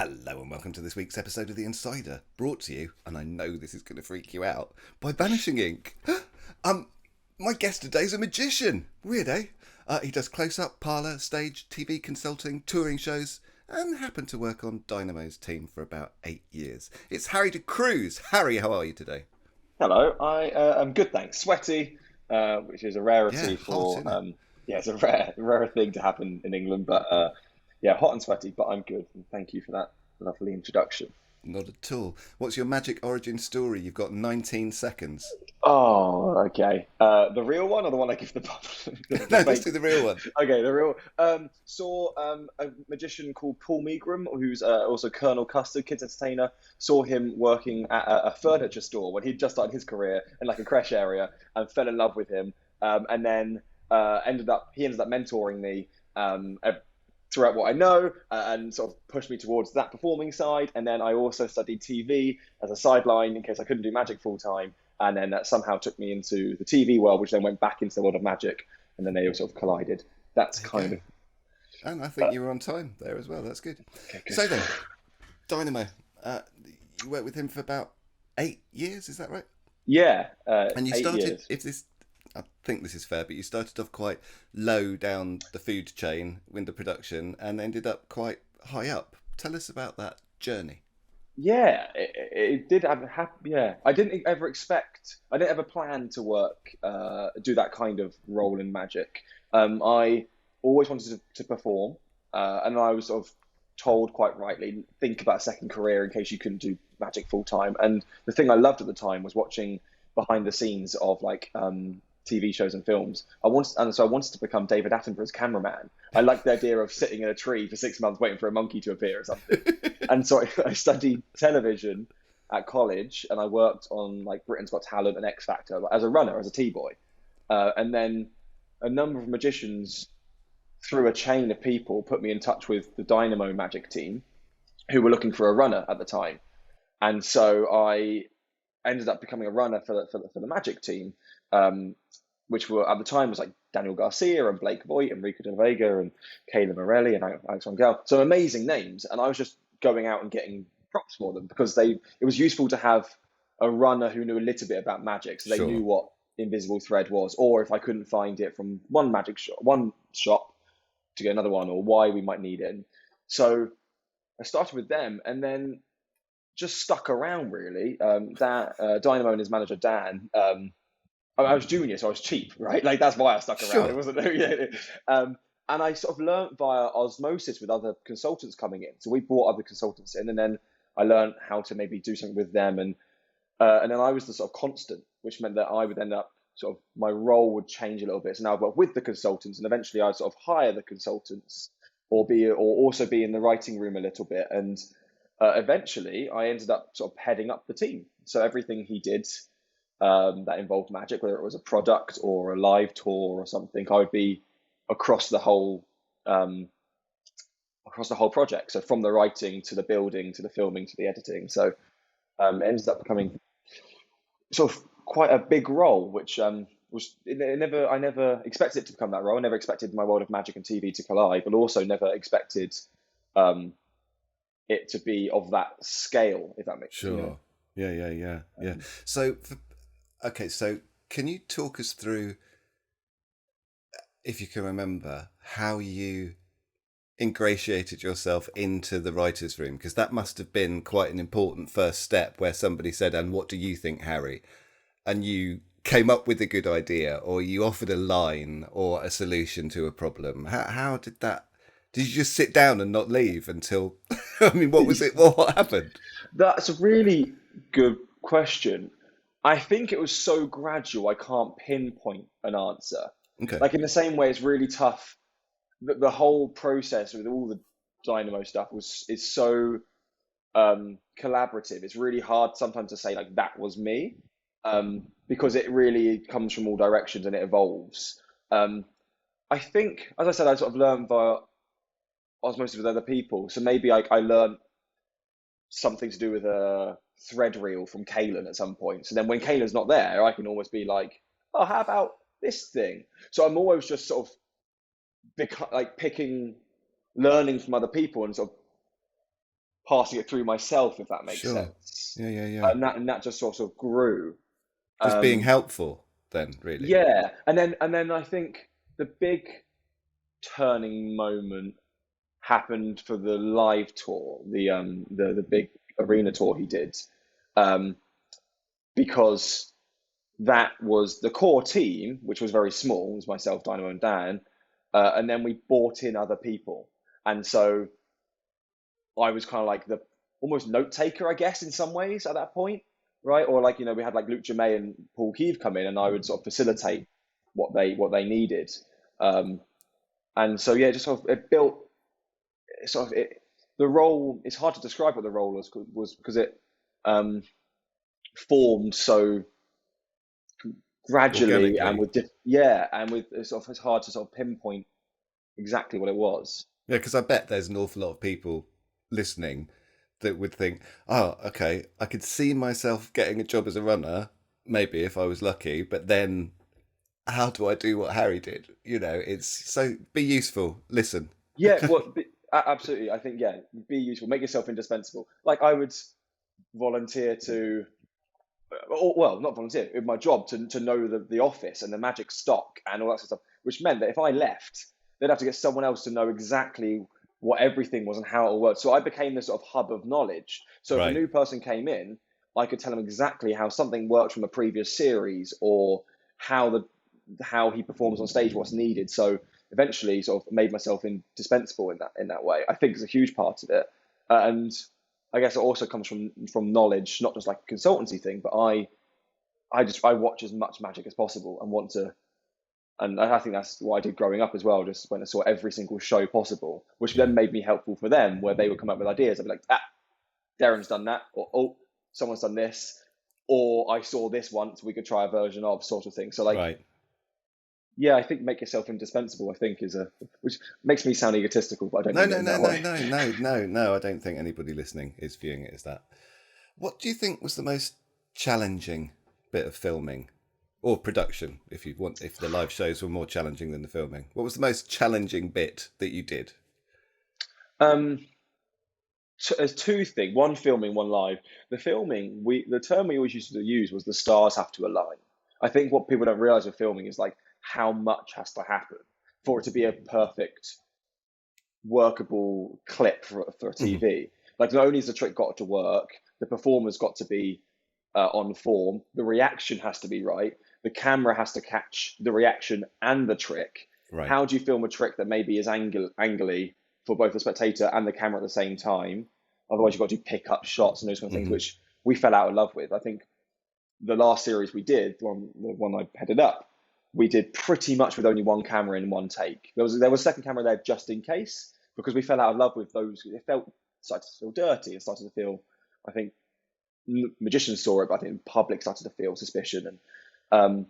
Hello and welcome to this week's episode of The Insider, brought to you, and I know this is going to freak you out, by Vanishing Inc. um, my guest today's a magician. Weird, eh? He does close-up, parlour, stage, TV consulting, touring shows, and happened to work on Dynamo's team for about 8 years. It's Harry de Cruz. Harry, how are you today? Hello, I am good, thanks. Sweaty, which is a Yeah, rarity hot, for isn't it? yeah, it's a rare thing to happen in England, but yeah, hot and sweaty, but I'm good. And thank you for that lovely introduction. Not at all. What's your magic origin story? You've got 19 seconds. Oh, okay. The real one or the one I give the public, the No, let's fake? do the real one. Okay, the real. Saw a magician called Paul Megram, who's also Colonel Custard, kids entertainer. Saw him working at a furniture store when he'd just started his career in like a creche area, and fell in love with him. And then he ended up mentoring me throughout what I know, and sort of pushed me towards that performing side. And then I also studied TV as a sideline in case I couldn't do magic full time. And then that somehow took me into the TV world, which then went back into the world of magic, and then they all sort of collided. That's There you kind go. of And I think you were on time there as well. That's good. okay, good. So then, Dynamo, uh, you worked with him for about 8 years, is that right? Yeah, And you eight started, years. if this, I think this is fair, but you started off quite low down the food chain in the production and ended up quite high up. Tell us about that journey. Yeah, it did yeah. I didn't ever plan to do that kind of role in magic. I always wanted to perform, and I was sort of told quite rightly, think about a second career in case you couldn't do magic full time. And the thing I loved at the time was watching behind the scenes of like TV shows and films. So I wanted to become David Attenborough's cameraman. I liked the idea of sitting in a tree for 6 months waiting for a monkey to appear or something. And so I studied television at college, and I worked on like Britain's Got Talent and X Factor as a runner, as a T-boy. And then a number of magicians, through a chain of people, put me in touch with the Dynamo Magic team, who were looking for a runner at the time. And so I ended up becoming a runner for the Magic team, um, which were at the time was like Daniel Garcia and Blake Voigt and Rico de Vega and Kayla Morelli and Alex Rangel. So amazing names. And I was just going out and getting props for them because it was useful to have a runner who knew a little bit about magic, so they Sure. knew what invisible thread was, or if I couldn't find it from one shop to get another one, or why we might need it. And so I started with them, and then just stuck around really. Dynamo and his manager Dan. I was junior, so I was cheap, right? Like that's why I stuck around. It Sure. wasn't, yeah. And I sort of learnt via osmosis with other consultants coming in. So we brought other consultants in, and then I learned how to maybe do something with them, and then I was the sort of constant, which meant that I would end up sort of my role would change a little bit. So now I'd work with the consultants, and eventually I'd sort of hire the consultants, or also be in the writing room a little bit, and eventually I ended up sort of heading up the team. So everything he did that involved magic, whether it was a product or a live tour or something, I would be across um, the whole project. So from the writing to the building to the filming to the editing. So it ended up becoming sort of quite a big role, which I never expected it to become that role. I never expected my world of magic and TV to collide, but also never expected um, it to be of that scale, if that makes Sure. Yeah. Um, So, okay, so can you talk us through, if you can remember, how you ingratiated yourself into the writer's room? Because that must have been quite an important first step where somebody said, "And what do you think, Harry?" And you came up with a good idea, or you offered a line or a solution to a problem. How did that? Did you just sit down and not leave until? I mean, what was it? What happened? That's a really good question. I think it was so gradual, I can't pinpoint an answer. Okay, Like in the same way, it's really tough. The whole process with all the Dynamo stuff is so collaborative. It's really hard sometimes to say like that was me, because it really comes from all directions and it evolves. Um, I think, as I said, I sort of learned via osmosis with other people. So maybe I learned something to do with a thread reel from Kalen at some point. So then when Kalen's not there, I can almost be like, oh, how about this thing? So I'm always just sort of like picking, learning from other people and sort of passing it through myself, if that makes Sure. sense. Yeah. And that just sort of grew. Just being Um, helpful then, really. yeah, and then I think the big turning moment happened for the live tour, the big arena tour he did, um, because that was the core team, which was very small, it was myself, Dynamo, and Dan, and then we brought in other people, and so I was kind of like the almost note taker, I guess, in some ways at that point, right? Or like we had like Luke Jamay and Paul Keeve come in, and I would sort of facilitate what they needed, um, and so yeah, just sort of it built sort of it. The role, it's hard to describe what the role was because it um, formed so gradually and Organically. with yeah, and with sort of it's hard to sort of pinpoint exactly what it was. Yeah, because I bet there's an awful lot of people listening that would think, oh, okay, I could see myself getting a job as a runner, maybe if I was lucky, but then how do I do what Harry did? It's so be useful, listen. Yeah, well, absolutely. I think, yeah, be useful, make yourself indispensable. Like I would volunteer to, or, well, not volunteer, in my job to know the office and the magic stock and all that sort of stuff, which meant that if I left, they'd have to get someone else to know exactly what everything was and how it all worked. So I became this sort of hub of knowledge. So if a Right. new person came in, I could tell them exactly how something worked from a previous series or how how he performs on stage, what's needed. So eventually, sort of made myself indispensable in that way. I think is a huge part of it, and I guess it also comes from knowledge, not just like a consultancy thing, but I watch as much magic as possible and want to. And I think that's what I did growing up as well. Just when I saw every single show possible, which Yeah. then made me helpful for them, where they would come up with ideas. I'd be like, Darren's done that, or oh, someone's done this, or I saw this once. We could try a version of sort of thing. So like, Right. yeah, I think make yourself indispensable. I think is which makes me sound egotistical, but I don't No, mean it no, in no, that no, way. no, no, no, no. I don't think anybody listening is viewing it as that. What do you think was the most challenging bit of filming or production, if the live shows were more challenging than the filming? What was the most challenging bit that you did? Um, there's two things: one filming, one live. The filming, the term we always used to use was the stars have to align. I think what people don't realize with filming is like how much has to happen for it to be a perfect, workable clip for Mhm. TV. Like not only has the trick got to work, the performer's got to be on form, the reaction has to be right, the camera has to catch the reaction and the trick. Right. How do you film a trick that maybe is angly for both the spectator and the camera at the same time? Otherwise, you've got to do pick up shots and those kind of things, Hmm. which we fell out of love with. I think the last series we did, the one I headed up, we did pretty much with only one camera in one take. There was a second camera there just in case because we fell out of love with those. It started to feel dirty. It started to feel, I think, magicians saw it, but I think the public started to feel suspicion, and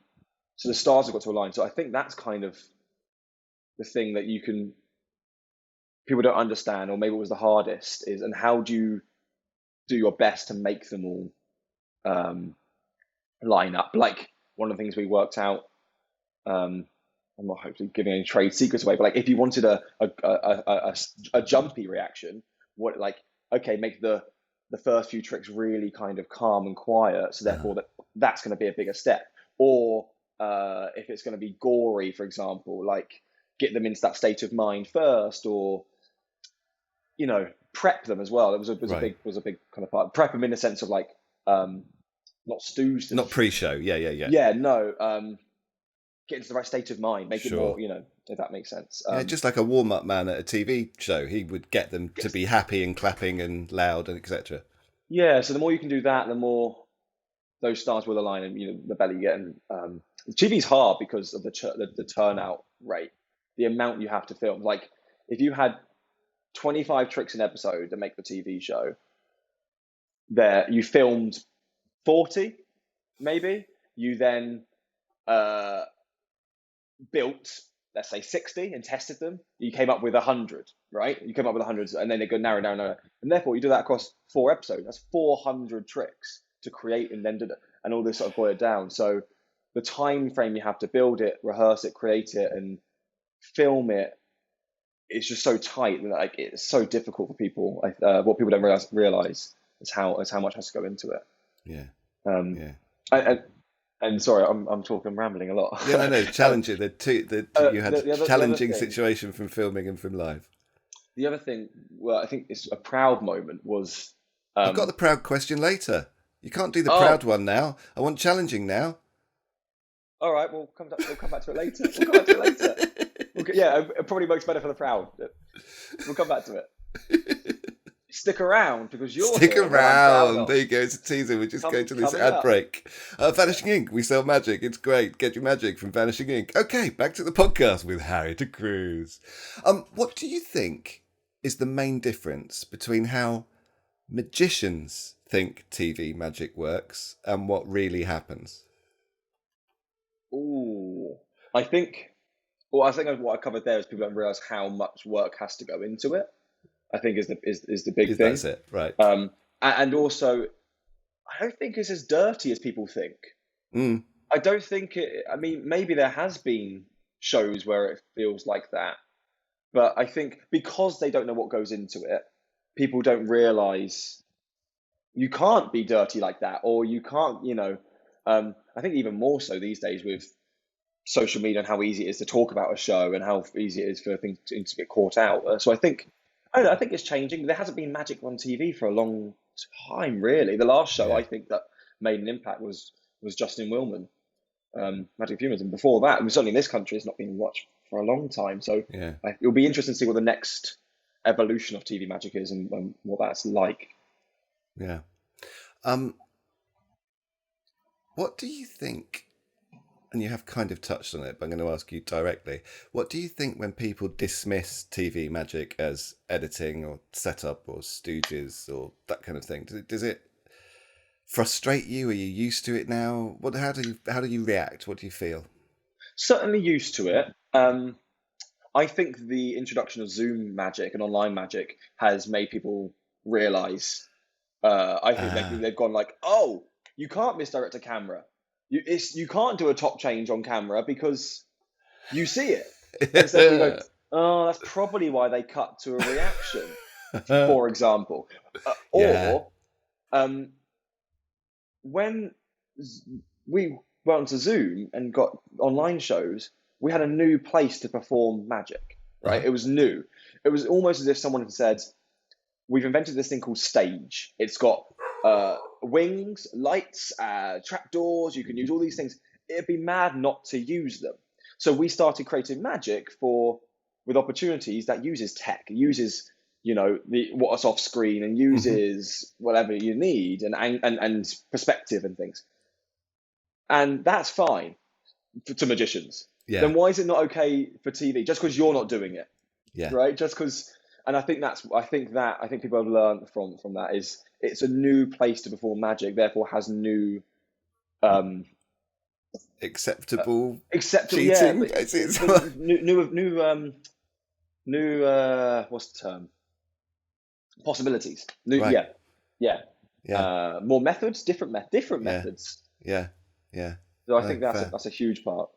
so the stars have got to align. So I think that's kind of the thing that people don't understand, or maybe it was the hardest, is and how do you do your best to make them all um, line up? Like one of the things we worked out. I'm not hopefully giving any trade secrets away, but like if you wanted a jumpy reaction, what like okay, make the first few tricks really kind of calm and quiet, so Uh, therefore that's going to be a bigger step. Or if it's going to be gory, for example, like get them into that state of mind first, or prep them as well. It right. was a big kind of part. Prep them in the sense of like um, not stooge them. Not pre-show. Yeah. Yeah, no. Get into the right state of mind, make it Sure. more, if that makes sense. Yeah, just like a warm-up man at a TV show, he would get them to Yes. be happy and clapping and loud and etc. Yeah, so the more you can do that, the more those stars will align, and the better you get. And TV's hard because of the turnout rate, the amount you have to film. Like if you had 25 tricks an episode to make the TV show, there you filmed 40, maybe. You then uh, built, let's say, 60 and tested them, you came up with 100, right? You came up with 100, and then they go narrow down, and therefore you do that across 4 episodes. That's 400 tricks to create and then do it, and all this sort of boil it down. So the time frame you have to build it, rehearse it, create it, and film it it's just so tight that like it's so difficult for people. What people don't realize is how much has to go into it. Yeah. Um, Yeah. and, and sorry, I'm rambling a lot. Yeah, no, um, challenging. You had the other challenging thing, situation from filming and from live. well, I think it's a proud moment was, I've got um, the proud question later. You can't do the proud oh, one now. I want challenging now. all right, we'll come back to it later. We'll come back to it later. Yeah, it probably works better for the proud. We'll come back to it. Stick around because you'll Stick hear what I'm proud around. of. There you go. It's a teaser. We're just going to this Coming ad up. break. Vanishing Ink. We sell magic. It's great. Get your magic from Vanishing Ink. Okay, back to the podcast with Harry to Cruz. What do you think is the main difference between how magicians think TV magic works and what really happens? Ooh, I think. I think what I covered there is people don't realize how much work has to go into it. I think is the big thing. That's it, right? And also, I don't think it's as dirty as people think. Mm. I don't think it. I mean, maybe there has been shows where it feels like that, but I think because they don't know what goes into it, people don't realize you can't be dirty like that, or you can't. I think even more so these days with social media and how easy it is to talk about a show and how easy it is for things to get caught out. So I don't know, I think it's changing. There hasn't been magic on TV for a long time, really. The last show Yeah. I think that made an impact was Justin Willman, Magic of Humans, and before that, certainly in this country, it's not been watched for a long time. So Yeah. it'll be interesting to see what the next evolution of TV magic is and what that's like. Yeah. What do you think? And you have kind of touched on it, but I'm going to ask you directly. What do you think when people dismiss TV magic as editing or setup or stooges or that kind of thing? Does it frustrate you? Are you used to it now? How do you react? What do you feel? Certainly used to it. I think the introduction of Zoom magic and online magic has made people realize. I think they've gone like, oh, you can't misdirect a camera. You can't do a top change on camera because you see it. And so you go, oh, that's probably why they cut to a reaction, for example. Yeah. Or when we went onto Zoom and got online shows, we had a new place to perform magic, right? Uh-huh. It was new. It was almost as if someone had said, we've invented this thing called stage. It's got wings, lights, trapdoors. You can use all these things. It'd be mad not to use them. So we started creating magic with opportunities that uses tech, uses what's off screen, and uses whatever you need and perspective and things. And that's fine to magicians. Yeah. Then why is it not okay for TV? Just because you're not doing it, Yeah. right? Just because. And I think people have learned from that is it's a new place to perform magic, therefore has new acceptable cheating. Yeah, New what's the term? Possibilities. New, right. Yeah. More methods, different methods. Yeah. So I think that's a huge part.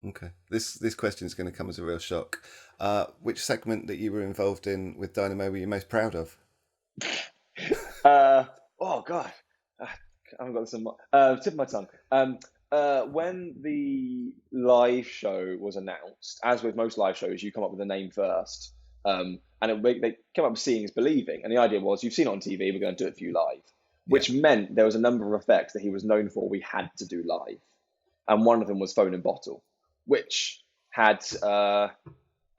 Okay. This question is going to come as a real shock. Which segment that you were involved in with Dynamo were you most proud of? Oh God, I haven't got this on tip of my tongue. When the live show was announced, as with most live shows, you come up with a name first, and they came up with seeing is believing, and the idea was you've seen it on TV, we're going to do it for you live, which meant there was a number of effects that he was known for we had to do live, and one of them was phone and bottle, which had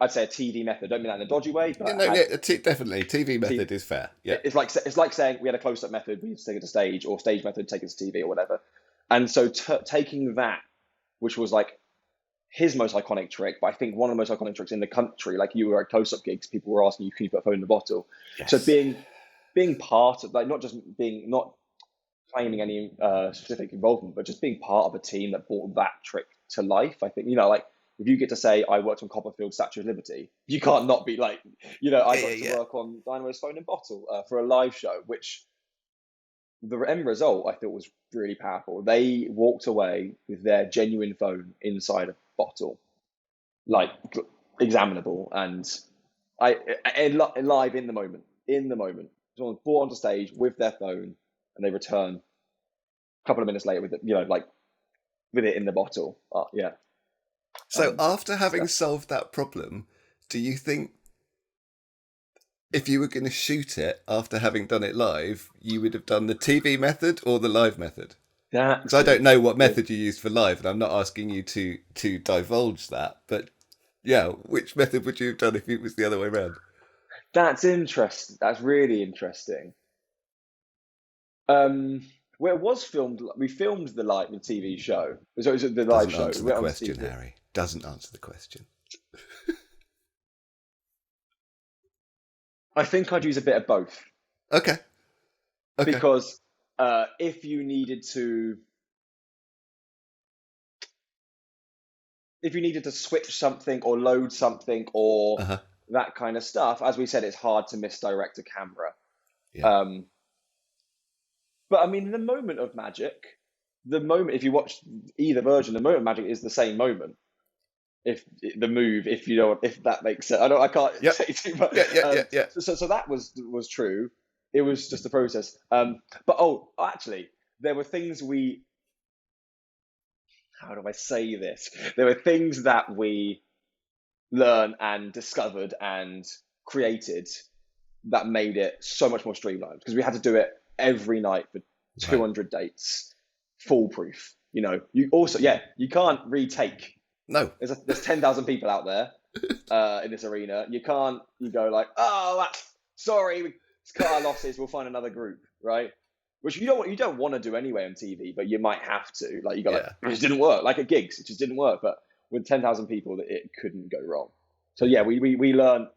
I'd say a TV method. Don't mean that in a dodgy way. But definitely. TV method is fair. Yeah. It's like saying we had a close-up method, we need to take it to stage, or stage method, take it to TV or whatever. And so taking that, which was like his most iconic trick, but I think one of the most iconic tricks in the country, like you were at close-up gigs, people were asking you, can you put a phone in the bottle? Yes. So being part of, like, not claiming any specific involvement, but just being part of a team that brought that trick to life. I think, like, if you get to say, I worked on Copperfield Statue of Liberty, you can't not be like, I got to work on Dynamo's phone and bottle for a live show, which the end result I thought was really powerful. They walked away with their genuine phone inside a bottle, like examinable, and Live in the moment, someone brought onto stage with their phone, and they return a couple of minutes later with it, like with it in the bottle. Yeah. So after So having solved that problem, do you think if you were going to shoot it after having done it live, you would have done the TV method or the live method? Because I don't know what method you used for live, and I'm not asking you to divulge that. But yeah, which method would you have done if it was the other way around? That's interesting. That's really interesting. Where it was filmed, we filmed the TV show. So it was the live Doesn't show. answer the question, Harry. Doesn't answer the question. I think I'd use a bit of both. Okay. Because if you needed to switch something or load something or that kind of stuff, as we said, it's hard to misdirect a camera. Yeah. But I mean, the moment of magic, if you watch either version, the moment of magic is the same moment. If that makes sense. I can't say too much. Yeah. So that was true. It was just a process. But actually, there were things how do I say this? There were things that we learned and discovered and created that made it so much more streamlined, because we had to do it every night for 200 dates, foolproof. You can't retake. No. There's 10,000 people out there in this arena. You go like, sorry, let's cut our losses. We'll find another group, right? Which you don't want to do anyway on TV, but you might have to. Like, you go like, it just didn't work. Like at gigs, it just didn't work. But with 10,000 people, it couldn't go wrong. So yeah, we learned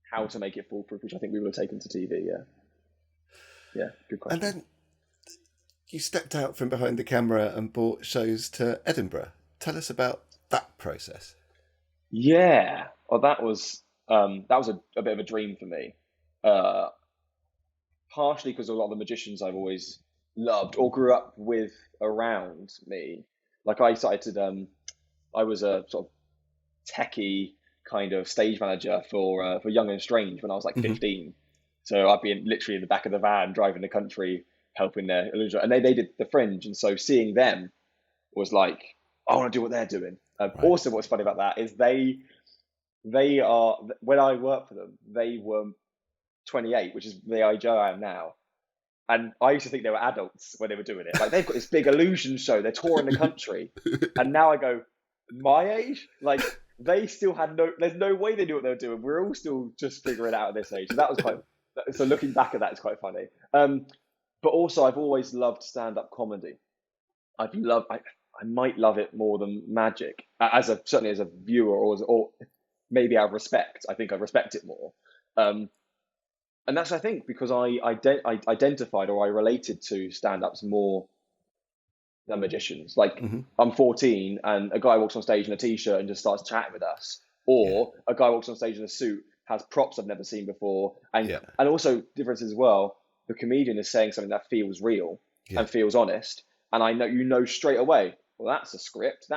how to make it foolproof, which I think we would have taken to TV. Yeah, good question. And then you stepped out from behind the camera and brought shows to Edinburgh. Tell us about that process. Yeah, that was a bit of a dream for me. Partially because a lot of the magicians I've always loved or grew up with around me. Like I was a sort of techie kind of stage manager for Young and Strange when I was like 15. So I'd be literally in the back of the van driving the country, helping their illusion. And they did the Fringe, and so seeing them was like, I want to do what they're doing. Also, what's funny about that is they are, when I worked for them, they were 28, which is the age I am now. And I used to think they were adults when they were doing it. Like, they've got this big illusion show, they're touring the country. And now I go, my age? Like, they still had there's no way they knew what they were doing. We're all still just figuring it out at this age. So that was so looking back at that, it's quite funny. But also, I've always loved stand-up comedy. I might love it more than magic, certainly as a viewer, or maybe out of respect. I think I respect it more. And that's, I think, because I identified or I related to stand-ups more than magicians. Like, I'm 14 and a guy walks on stage in a t-shirt and just starts chatting with us. Or a guy walks on stage in a suit, has props I've never seen before. And also difference as well, the comedian is saying something that feels real and feels honest. And I know straight away, well, that's a script.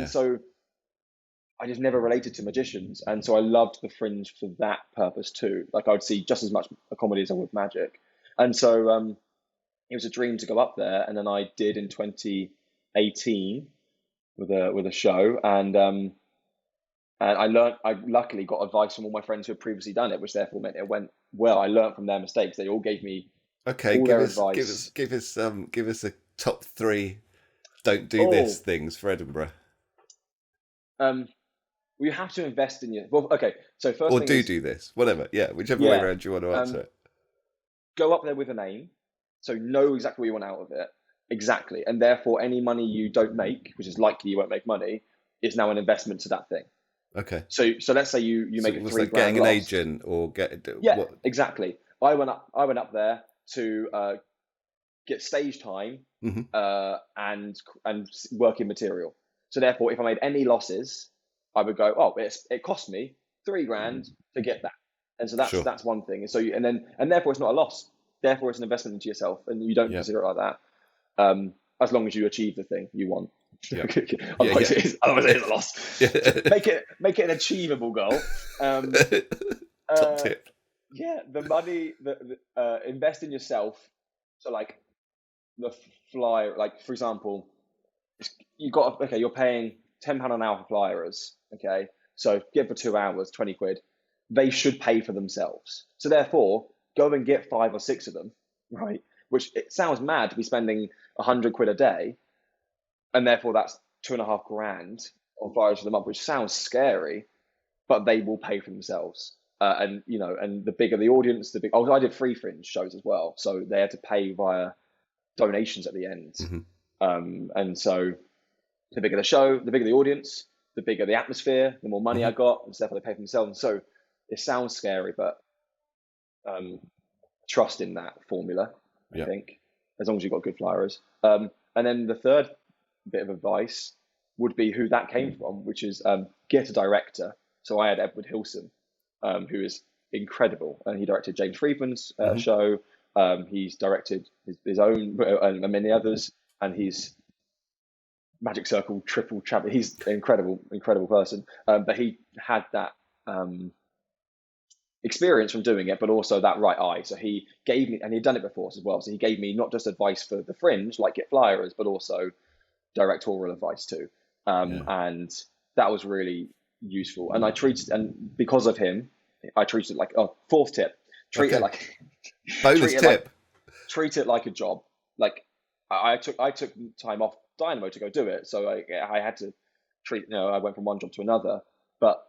So I just never related to magicians. And so I loved the Fringe for that purpose too. Like, I would see just as much a comedy as I would magic. And so it was a dream to go up there. And then I did in 2018 with a show. And I luckily got advice from all my friends who had previously done it, which therefore meant it went well. I learned from their mistakes. They all gave me all their advice. Give us a top 3 don't do this things for Edinburgh. You have to invest in so first or thing do this, whatever. Yeah, whichever way around you want to answer it. Go up there with a name, so know exactly what you want out of it. Exactly. And therefore, any money you don't make, which is likely you won't make money, is now an investment to that thing. Okay. So let's say you make a $3,000 like getting an agent or exactly. I went up there to get stage time and working material. So therefore, if I made any losses, I would go, it cost me $3,000 to get that. And so that's one thing. And so and therefore it's not a loss. Therefore it's an investment into yourself, and you don't consider it like that. As long as you achieve the thing you want. Yeah. Otherwise, it is a loss. Yeah. Make it an achievable goal. Top tip. Yeah, the money invest in yourself. So like the flyer, like for example, you're paying £10 an hour for flyers. Okay, so get for 2 hours, 20 quid. They should pay for themselves. So therefore, go and get 5 or 6 of them, right? Which it sounds mad to be spending 100 quid a day, and therefore that's 2.5 grand on flyers for the month, which sounds scary, but they will pay for themselves. And the bigger the audience, the big. Oh, I did free fringe shows as well, so they had to pay via donations at the end. And so the bigger the show, the bigger the audience, the bigger the atmosphere, the more money I got, and therefore they pay for themselves. And so it sounds scary, but trust in that formula. I think as long as you've got good flyers. And then the third bit of advice would be who that came from, which is get a director. So I had Edward Hilson, who is incredible, and he directed James Friedman's show. He's directed his own and many others, and he's Magic Circle triple champion. He's an incredible person. But he had that experience from doing it, but also that right eye. So he gave me, and he'd done it before as well. So he gave me not just advice for the fringe, like get flyers, but also directorial advice too. And that was really useful. And because of him, I treated it like, fourth tip, treat it like bonus tip. Treat it like a job. Like I took time off Dynamo to go do it, so I had to treat. I went from one job to another. But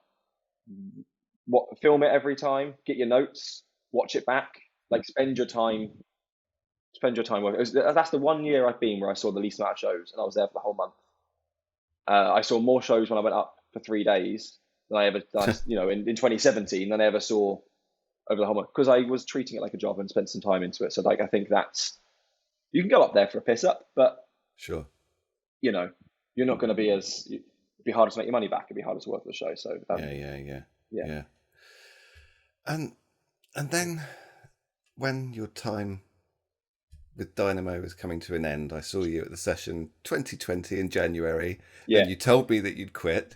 film it every time. Get your notes. Watch it back. Like spend your time working. That's the 1 year I've been where I saw the least amount of shows, and I was there for the whole month. I saw more shows when I went up for 3 days than I ever done, in 2017 than I ever saw over the whole month, because I was treating it like a job and spent some time into it. So I think you can go up there for a piss up, but sure, you're not going to be it'd be harder to make your money back. It'd be harder to work for the show. So yeah. And then when your time with Dynamo was coming to an end, I saw you at the session 2020 in January, and you told me that you'd quit,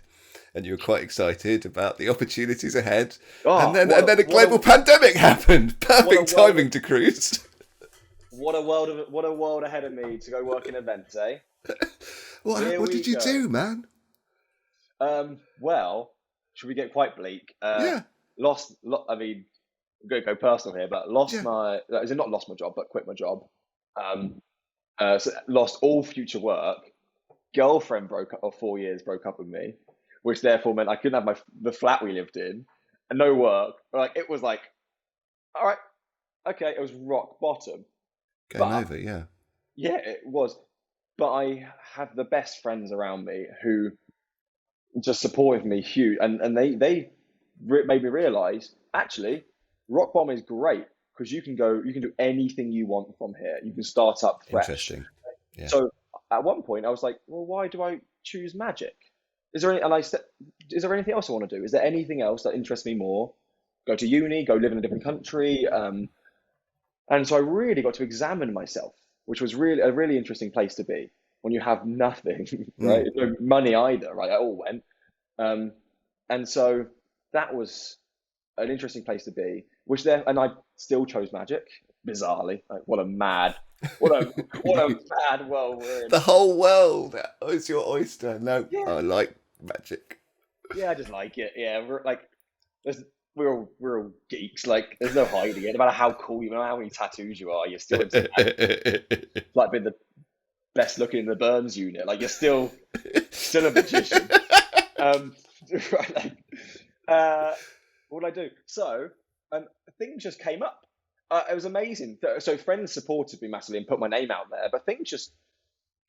and you were quite excited about the opportunities ahead. And then a global pandemic happened. Perfect timing to Cruz. What a world ahead of me to go work in events, eh? What did you do, man? Well, should we get quite bleak? I mean, I'm going to go personal here, but not lost my job, but quit my job. So lost all future work. Girlfriend broke up, or 4 years broke up with me, which therefore meant I couldn't have the flat we lived in, and no work. It was like, all right, okay, it was rock bottom. Game over, yeah. Yeah, it was. But I have the best friends around me who just supported me huge, and they made me realize, actually, rock bottom is great because you can do anything you want from here. You can start up fresh. Interesting. Yeah. So at one point I was like, well, why do I choose magic? Is there anything else I want to do? Is there anything else that interests me more? Go to uni, go live in a different country. And so I really got to examine myself, which was really a really interesting place to be when you have nothing, right? No money either, right? It all went. And so that was an interesting place to be, and I still chose magic, bizarrely. Like, what a mad world we're in. The whole world is your oyster. No, yeah. I like magic. Yeah, I just like it. Yeah, we're all geeks. Like, there's no hiding it. No matter how cool you are, how many tattoos you are, you're still into magic. Like being the best looking in the Burns unit. Like, you're still a magician. What did I do? So things just came up. It was amazing. So friends supported me massively and put my name out there, but things just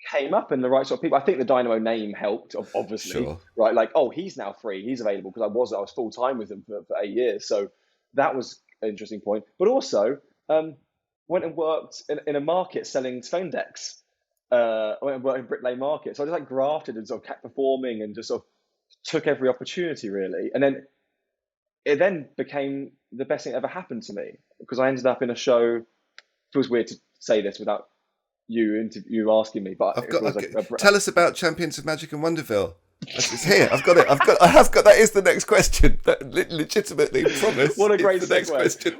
came up in the right sort of people. I think the Dynamo name helped, obviously, sure. Right? Like, he's now free, he's available, because I was full time with him for 8 years. So that was an interesting point. But also, went and worked in a market selling phone decks. I went and worked in Brick Lane Market. So I just grafted and sort of kept performing and just sort of took every opportunity, really. And then it then became the best thing that ever happened to me, because I ended up in a show. It feels weird to say this without you asking me, but I've if it got. was Tell us about Champions of Magic and Wonderville. It's here. I've got it. I have got. That is the next question. That legitimately, promise. What a great the next segue. question.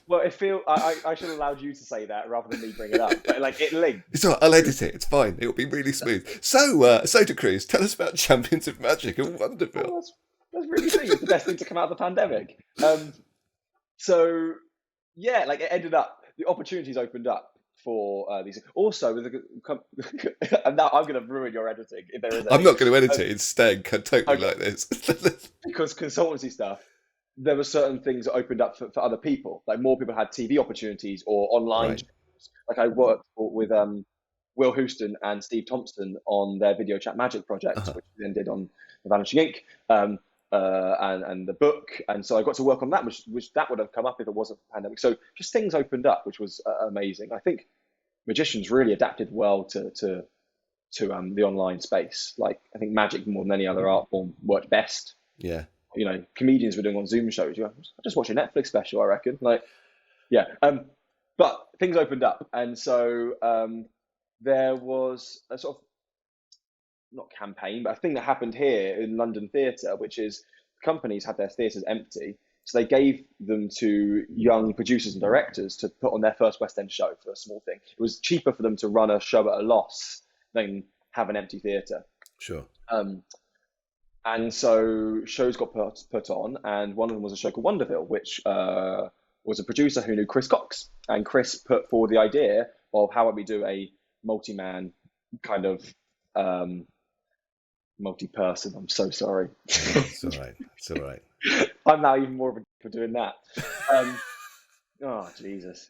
Well, I should have allowed you to say that rather than me bring it up. But like it linked. It's all right, I'll edit it. It's fine. It'll be really smooth. So to Cruz, tell us about Champions of Magic and Wonderville. Oh, that's really sweet. It's the best thing to come out of the pandemic. So yeah, like it ended up, the opportunities opened up for these. Also, with and now I'm going to ruin your editing if there is. I'm not going to edit it. It's staying totally okay. like this. Because consultancy stuff, there were certain things that opened up for other people. Like more people had TV opportunities or online. Right. Like I worked with Will Houston and Steve Thompson on their video chat magic project, which we then did on Vanishing Inc. And the book, and so I got to work on that, which that would have come up if it wasn't for the pandemic. So just things opened up, which was amazing. I think magicians really adapted well to the online space. Like I think magic more than any other art form worked best. Yeah. You know, comedians were doing on Zoom shows. I just watch a Netflix special, I reckon. Like, yeah. But things opened up, and so there was a sort of, not campaign, but a thing that happened here in London theatre, which is companies had their theatres empty, so they gave them to young producers and directors to put on their first West End show for a small thing. It was cheaper for them to run a show at a loss than have an empty theatre. Sure. And so shows got put on, and one of them was a show called Wonderville, which was a producer who knew Chris Cox, and Chris put forward the idea of how would we do a multi-man kind of multi-person. I'm so sorry. It's all right. It's all right. I'm now even more of a for doing that. Oh Jesus,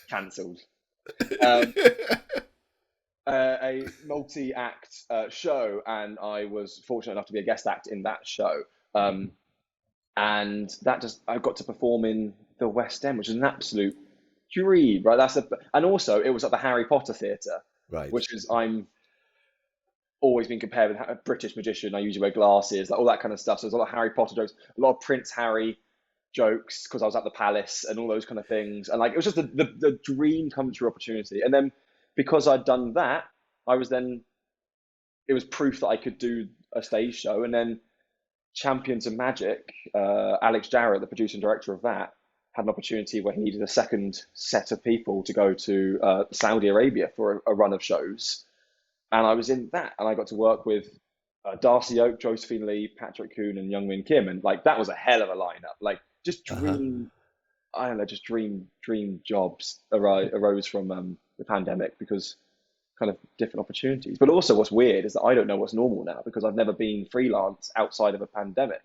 cancelled. A multi-act show, and I was fortunate enough to be a guest act in that show. And that just, I got to perform in the West End, which is an absolute dream, right? And also it was at the Harry Potter Theatre, right? Which is, I'm always been compared with a British magician. I usually wear glasses, like all that kind of stuff. So there's a lot of Harry Potter jokes, a lot of Prince Harry jokes, because I was at the Palace and all those kind of things. And like it was just the dream come true opportunity. And then because I'd done that, it was proof that I could do a stage show. And then Champions of Magic, Alex Jarrett, the producer and director of that, had an opportunity where he needed a second set of people to go to Saudi Arabia for a run of shows. And I was in that, and I got to work with Darcy Oak, Josephine Lee, Patrick Kuhn, and Youngmin Kim. And like, that was a hell of a lineup. Like just dream, I don't know, just dream jobs arose from the pandemic, because kind of different opportunities. But also what's weird is that I don't know what's normal now, because I've never been freelance outside of a pandemic.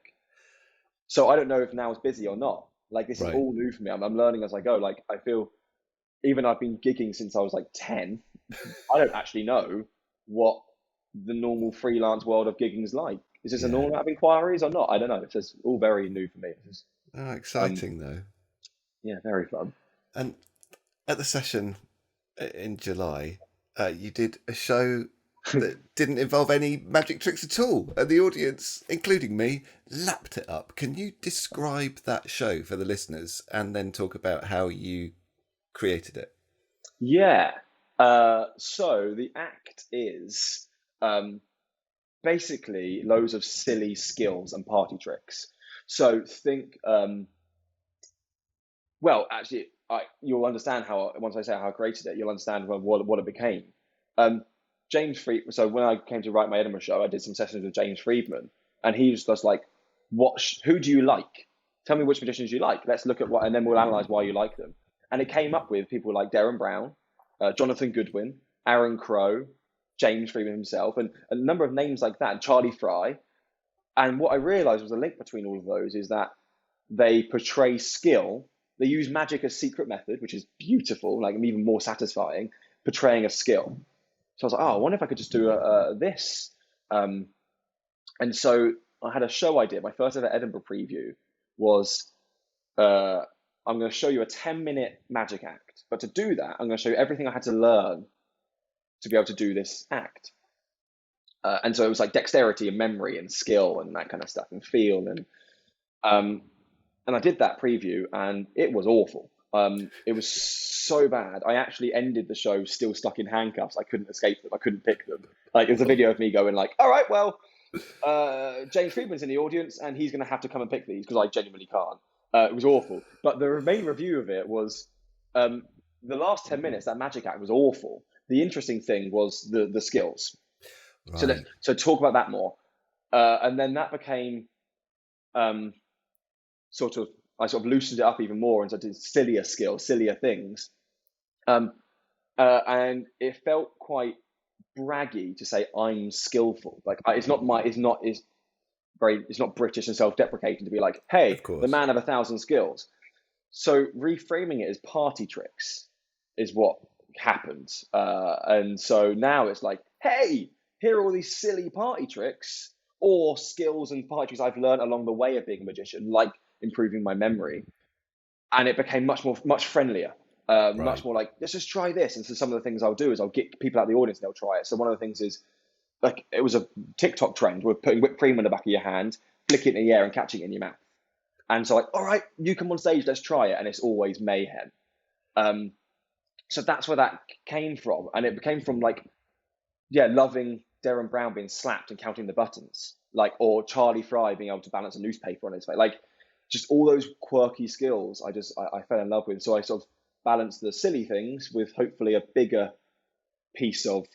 So I don't know if now is busy or not. Like this is all new for me. I'm learning as I go. Like I feel, even I've been gigging since I was like 10, I don't actually know what the normal freelance world of gigging is like. Is this a normal amount of inquiries or not? I don't know. It's just all very new for me. It's just, exciting though. Yeah, very fun. And at the session in July, you did a show that didn't involve any magic tricks at all, and the audience, including me, lapped it up. Can you describe that show for the listeners, and then talk about how you created it? Yeah. So the act is basically loads of silly skills and party tricks. So think, well, actually, you'll understand how, once I say how I created it, you'll understand what it became. James Friedman. So when I came to write my Edinburgh show, I did some sessions with James Friedman, and he was just like, who do you like? Tell me which magicians you like. Let's look at what, and then we'll analyze why you like them. And it came up with people like Darren Brown, Jonathan Goodwin, Aaron Crow, James Friedman himself, and a number of names like that, and Charlie Fry. And what I realized was a link between all of those is that they portray skill. They use magic as secret method, which is beautiful, like even more satisfying, portraying a skill. So I was like, I wonder if I could just do this. And so I had a show idea. My first ever Edinburgh preview was, I'm going to show you a 10-minute magic act. But to do that, I'm going to show you everything I had to learn to be able to do this act. And so it was like dexterity and memory and skill and that kind of stuff, and feel. And I did that preview, and it was awful. It was so bad. I actually ended the show still stuck in handcuffs. I couldn't escape them. I couldn't pick them. Like, there's a video of me going like, all right, well, James Friedman's in the audience and he's going to have to come and pick these because I genuinely can't. It was awful. But the main review of it was the last 10 minutes, that magic act was awful. The interesting thing was the skills. Right. So talk about that more. And then that became I sort of loosened it up even more and started sillier skills, sillier things. And it felt quite braggy to say I'm skillful. Like it's not British and self-deprecating to be like, hey, the man of 1,000 skills. So reframing it as party tricks is what happened. And so now it's like, hey, here are all these silly party tricks or skills and party tricks I've learned along the way of being a magician, like improving my memory. And it became much friendlier. Much more like, let's just try this. And so some of the things I'll do is I'll get people out of the audience and they'll try it. So one of the things is, like, it was a TikTok trend. We're putting whipped cream on the back of your hand, flicking it in the air and catching it in your mouth. And so like, all right, you come on stage, let's try it. And it's always mayhem. So that's where that came from. And it came from like, loving Darren Brown being slapped and counting the buttons, like, or Charlie Fry being able to balance a newspaper on his face. Like, just all those quirky skills I fell in love with. So I sort of balanced the silly things with hopefully a bigger piece of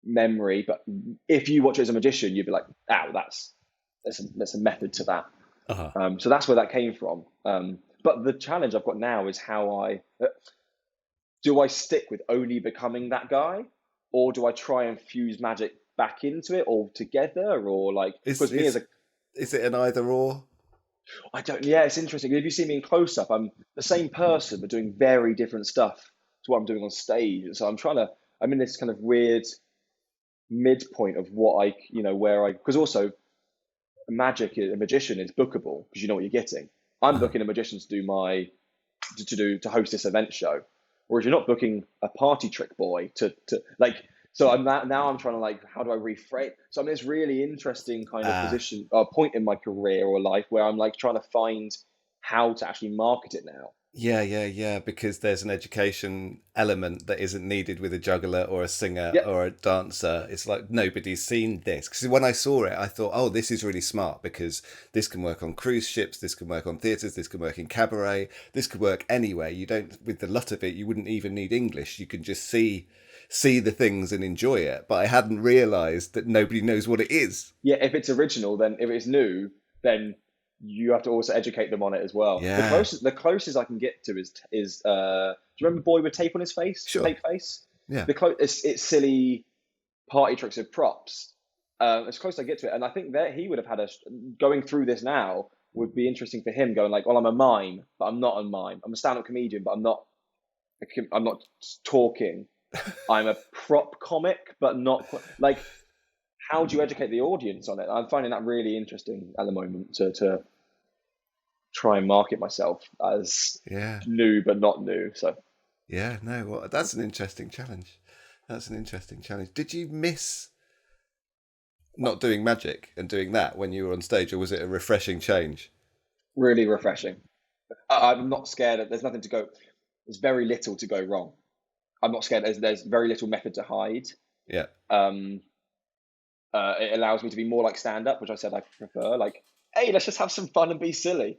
memory. But if you watch it as a magician, you'd be like, "Ow, there's a method to that." So that's where that came from. But the challenge I've got now is how do I stick with only becoming that guy, or do I try and fuse magic back into it altogether, or like? Is it an either or? I don't. Yeah, it's interesting. If you see me in close up, I'm the same person but doing very different stuff to what I'm doing on stage. And so I'm in this kind of weird midpoint of what because also a magician is bookable because you know what you're getting. I'm booking a magician to host this event show, whereas you're not booking a party trick boy to like. So I'm trying to like, how do I reframe? So I'm in this really interesting kind of position, point in my career or life where I'm like trying to find how to actually market it now. Yeah. Because there's an education element that isn't needed with a juggler or a singer or a dancer. It's like nobody's seen this. Because when I saw it, I thought, oh, this is really smart because this can work on cruise ships, this can work on theatres, this can work in cabaret, this could work anywhere. You don't, with the lot of it, you wouldn't even need English. You can just see the things and enjoy it. But I hadn't realised that nobody knows what it is. Yeah, if it's original, then if it's new, then you have to also educate them on it as well. Yeah. The closest I can get to is do you remember Boy with Tape on his face? Sure. Tape face? Yeah. It's silly party tricks with props. As close as I get to it. And I think that he would have had going through this now would be interesting for him, going like, well, I'm a mime, but I'm not a mime. I'm a stand-up comedian, but I'm not talking. I'm a prop comic, but not like, how do you educate the audience on it? I'm finding that really interesting at the moment to try and market myself as new but not new. So that's an interesting challenge. Did you miss not doing magic and doing that when you were on stage, or was it a refreshing change? Really refreshing. I'm not scared. There's nothing to go. There's very little to go wrong. I'm not scared. There's very little method to hide. Yeah. It allows me to be more like stand-up, which I said I prefer. Like, hey, let's just have some fun and be silly.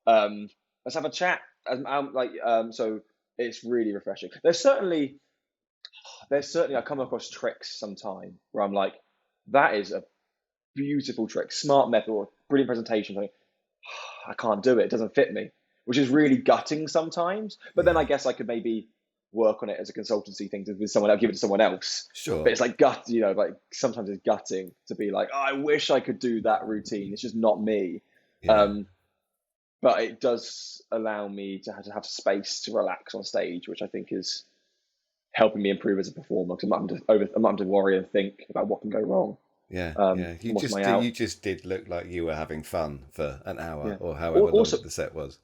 Let's have a chat. So it's really refreshing. There's certainly I come across tricks sometime where I'm like, that is a beautiful trick, smart method, or brilliant presentation. Like, I can't do it. It doesn't fit me, which is really gutting sometimes. But then I guess I could maybe work on it as a consultancy thing with someone else, give it to someone else. Sure. But it's like like sometimes it's gutting to be like, oh, I wish I could do that routine. It's just not me. Yeah. But it does allow me to have space to relax on stage, which I think is helping me improve as a performer. Because I'm not having to worry and think about what can go wrong. Yeah. You just did look like you were having fun for an hour or however long the set was.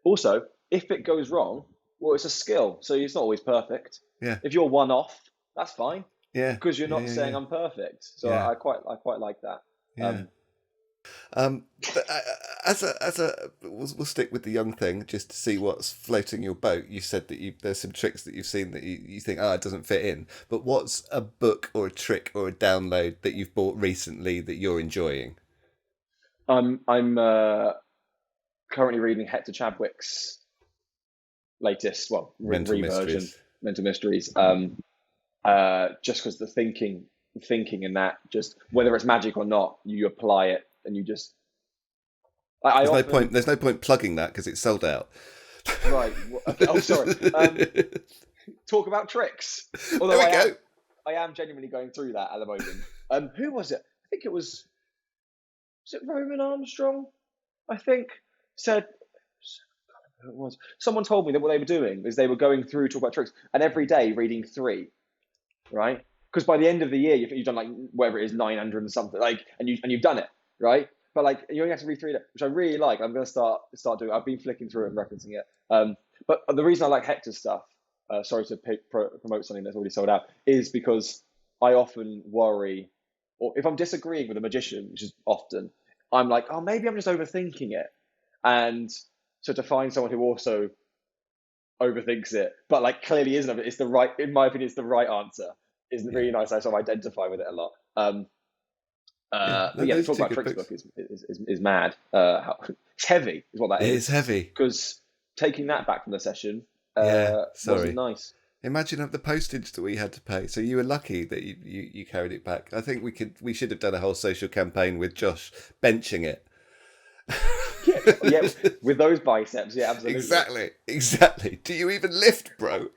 Also, if it goes wrong, well, it's a skill, so it's not always perfect. Yeah. If you're one off, that's fine. Yeah. Because you're not saying I'm perfect. So I quite like that. Yeah. But we'll stick with the young thing just to see what's floating your boat. You said that there's some tricks that you've seen that you think, it doesn't fit in. But what's a book or a trick or a download that you've bought recently that you're enjoying? I'm currently reading Hector Chadwick's latest, Mental reversion, Mysteries. Mental Mysteries. Just because the thinking in that, just whether it's magic or not, you apply it and you just. There's no point plugging that because it's sold out. Right. Okay. Oh, sorry. Talk about tricks. Although There we go. I am genuinely going through that at the moment. Who was it? I think it was. Was it Roman Armstrong? I think said. Who it was. Someone told me that what they were doing is they were going through talk about tricks and every day reading 3, right? Because by the end of the year you've done like whatever it is 900 and something and you've done it, right? But like you only have to read 3 a day, which I really like. I'm going to start doing. I've been flicking through it and referencing it. But the reason I like Hector's stuff, sorry to promote something that's already sold out, is because I often worry, or if I'm disagreeing with a magician, which is often, I'm like, oh, maybe I'm just overthinking it. And so to find someone who also overthinks it, but like clearly isn't, it's the right, in my opinion, it's the right answer. Is really nice. I sort of identify with it a lot. The Talk About Tricks book is mad. It's heavy, is what that is. It is heavy. Because taking that back from the session wasn't nice. Imagine the postage that we had to pay. So you were lucky that you carried it back. I think we should have done a whole social campaign with Josh benching it. yeah, with those biceps, yeah, absolutely. Exactly. Do you even lift, bro?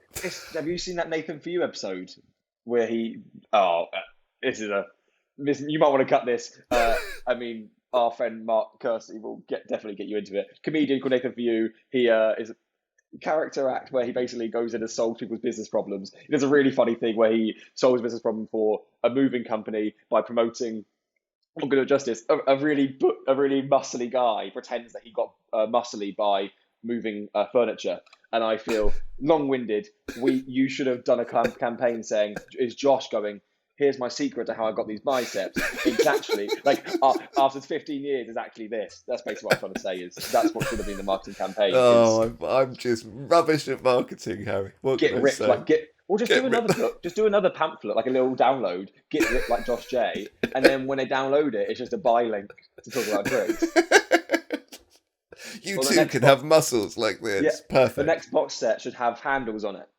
Have you seen that Nathan For You episode where he? You might want to cut this. I mean, our friend Mark Kersey will definitely get you into it. Comedian called Nathan For You. He is a character act where he basically goes in and solves people's business problems. He does a really funny thing where he solves a business problem for a moving company by promoting. I'm going to adjust this. A really muscly guy pretends that he got muscly by moving furniture, and I feel long-winded. You should have done a campaign saying, "Is Josh going? Here's my secret to how I got these biceps." It's actually like after 15 years, is actually this. That's basically what I'm trying to say. Is that's what should have been the marketing campaign. I'm just rubbish at marketing, Harry. What get ripped another book. Just do another pamphlet, like a little download. Get ripped like Josh J, and then when they download it, it's just a buy link to talk about tricks. You too can have muscles like this. Yeah, perfect. The next box set should have handles on it.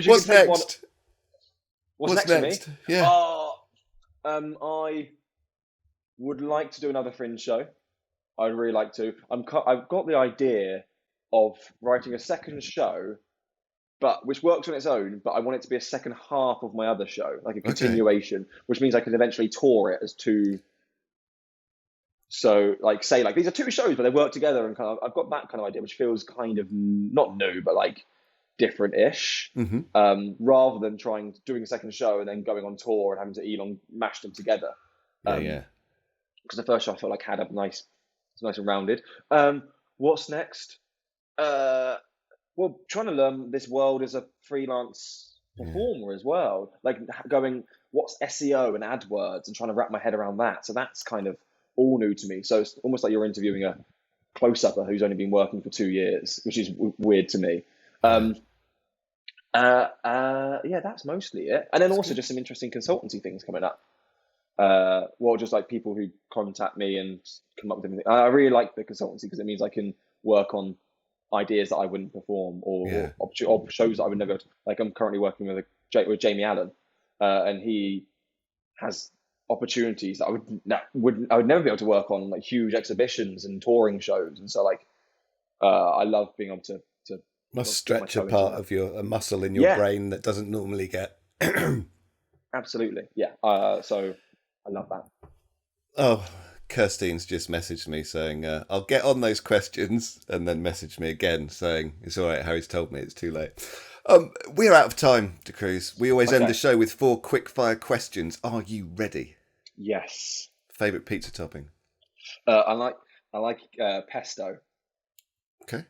What's next? What's next for me? Yeah. I would like to do another Fringe show. I'd really like to. I've got the idea of writing a second show, but which works on its own. But I want it to be a second half of my other show, like a continuation, which means I can eventually tour it as 2. So, say these are 2 shows, but they work together, and I've got that kind of idea, which feels kind of not new, but like different-ish, rather than doing a second show and then going on tour and having to mash them together. Yeah. Because the first show I felt like had a nice and rounded. What's next? Trying to learn this world as a freelance performer as well. Like going, what's SEO and AdWords, and trying to wrap my head around that. So that's kind of all new to me. So it's almost like you're interviewing a close-upper who's only been working for 2 years, which is weird to me. That's mostly it. And then also just some interesting consultancy things coming up. Just like people who contact me and come up with everything. I really like the consultancy because it means I can work on ideas that I wouldn't perform or shows that I would never. Like I'm currently working with Jamie Allen, and he has opportunities that I would never be able to work on, like huge exhibitions and touring shows. And so I love being able to must stretch a part of a muscle in your brain that doesn't normally get. Absolutely, yeah. So I love that. Oh, Kirstein's just messaged me saying, I'll get on those questions, and then messaged me again saying, it's all right, Harry's told me it's too late. We're out of time, Cruz. We always end the show with 4 quickfire questions. Are you ready? Yes. Favourite pizza topping? I like pesto. Okay.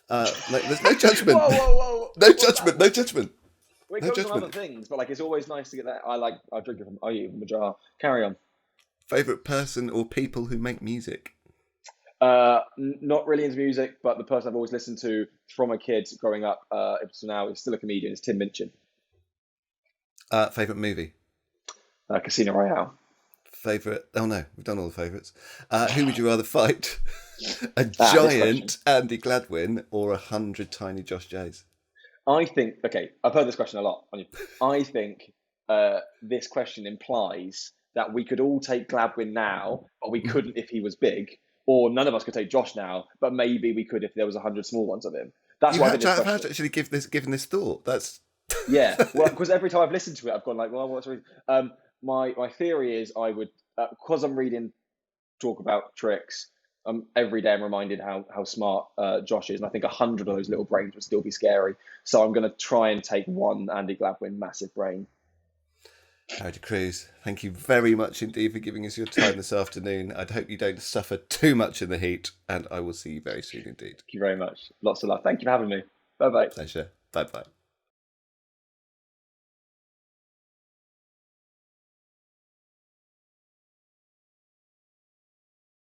There's no judgment. Whoa. No judgment. It No goes on other judgment. things, but like it's always nice to get that. I drink it from. I eat it from a jar. Carry on. Favourite person or people who make music? Not really into music, but the person I've always listened to from a kid growing up, up to now, is still a comedian. Is Tim Minchin. Favourite movie? Casino Royale. Favourite? Oh no, we've done all the favourites. Who would you rather fight? A This giant Andy Gladwin or 100 tiny Josh Jays? I think. Okay, I've heard this question a lot. I think this question implies that we could all take Gladwin now, but we couldn't if he was big, or none of us could take Josh now, but maybe we could if there was 100 small ones of him. That's You why I had think to this have question. actually given this thought. That's Yeah, well, because every time I've listened to it, I've gone like, well, what's the reason? My theory is I would, because I'm reading talk about tricks. Every day I'm reminded how smart Josh is, and I think 100 of those little brains would still be scary. So I'm going to try and take one Andy Gladwin massive brain. Harry Cruz, thank you very much indeed for giving us your time this afternoon. I'd hope you don't suffer too much in the heat, and I will see you very soon indeed. Thank you very much. Lots of love. Thank you for having me. Bye bye. Pleasure. Bye bye.